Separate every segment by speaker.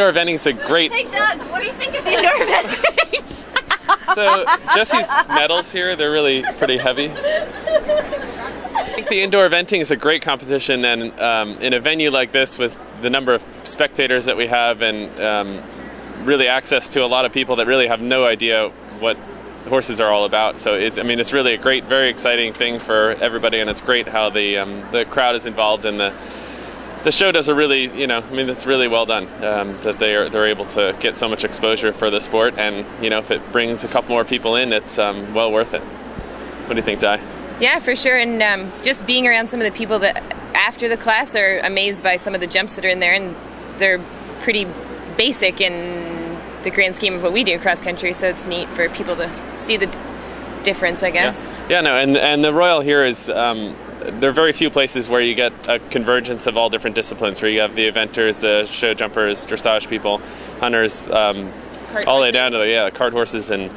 Speaker 1: Indoor eventing's a great...
Speaker 2: Hey Doug, what do you think of the indoor eventing?
Speaker 1: So Jesse's medals here, they're really pretty heavy. I think the indoor eventing is a great competition, and in a venue like this with the number of spectators that we have and really access to a lot of people that really have no idea what horses are all about. So it's really a great, very exciting thing for everybody, and it's great how the crowd is involved, and the show does a really, it's really well done that they're able to get so much exposure for the sport, and if it brings a couple more people in, it's well worth it. What do you think, Di?
Speaker 3: Yeah, for sure, and just being around some of the people that after the class are amazed by some of the jumps that are in there, and they're pretty basic in the grand scheme of what we do cross country, so it's neat for people to see the difference, I guess.
Speaker 1: Yeah, no, and the Royal here is there are very few places where you get a convergence of all different disciplines, where you have the eventers, the show jumpers, dressage people, hunters, all the way down to the cart horses and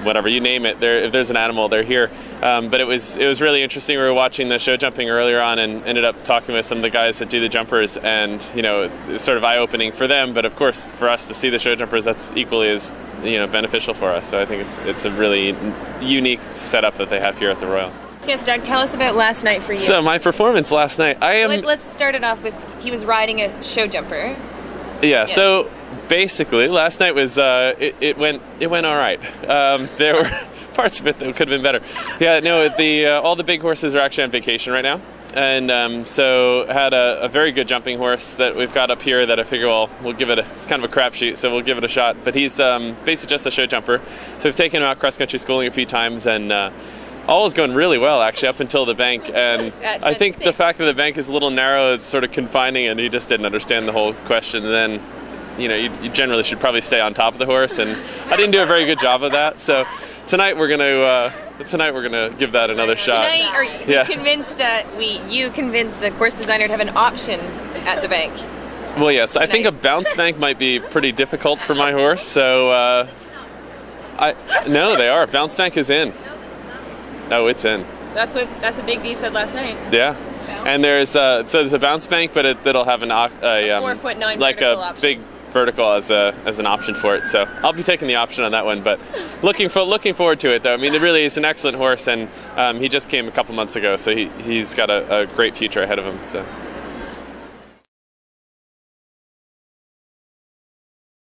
Speaker 1: whatever, you name it. If there's an animal, they're here. But it was really interesting. We were watching the show jumping earlier on and ended up talking with some of the guys that do the jumpers, and it's sort of eye-opening for them, but of course for us to see the show jumpers, that's equally as beneficial for us. So I think it's a really unique setup that they have here at the Royal.
Speaker 3: Yes, Doug, tell us about last night for you.
Speaker 1: So my performance last night,
Speaker 3: Let's start it off with, he was riding a show jumper.
Speaker 1: Yeah. So basically, last night was it went all right. There were parts of it that could have been better. Yeah, no, all the big horses are actually on vacation right now, and so had a very good jumping horse that we've got up here that I figure, we'll give it it's kind of a crapshoot, so we'll give it a shot. But he's basically just a show jumper. So we've taken him out cross country schooling a few times, and all is going really well, actually, up until the bank. And I think the fact that the bank is a little narrow is sort of confining, and he just didn't understand the whole question. And then, you generally should probably stay on top of the horse, and I didn't do a very good job of that. So tonight we're gonna give that another shot.
Speaker 3: Tonight, are you convinced? You convinced the course designer to have an option at the bank?
Speaker 1: Well, yes, tonight. I think a bounce bank might be pretty difficult for my horse. So no, they are. Bounce bank is in. No, it's in.
Speaker 3: That's what Big D said last night.
Speaker 1: Yeah, and there's a bounce bank, but it'll have a
Speaker 3: 4'9"
Speaker 1: like a
Speaker 3: option.
Speaker 1: big vertical as an option for it. So I'll be taking the option on that one, but looking forward to it though. I mean, it really is an excellent horse, and he just came a couple months ago, so he's got a great future ahead of him. So.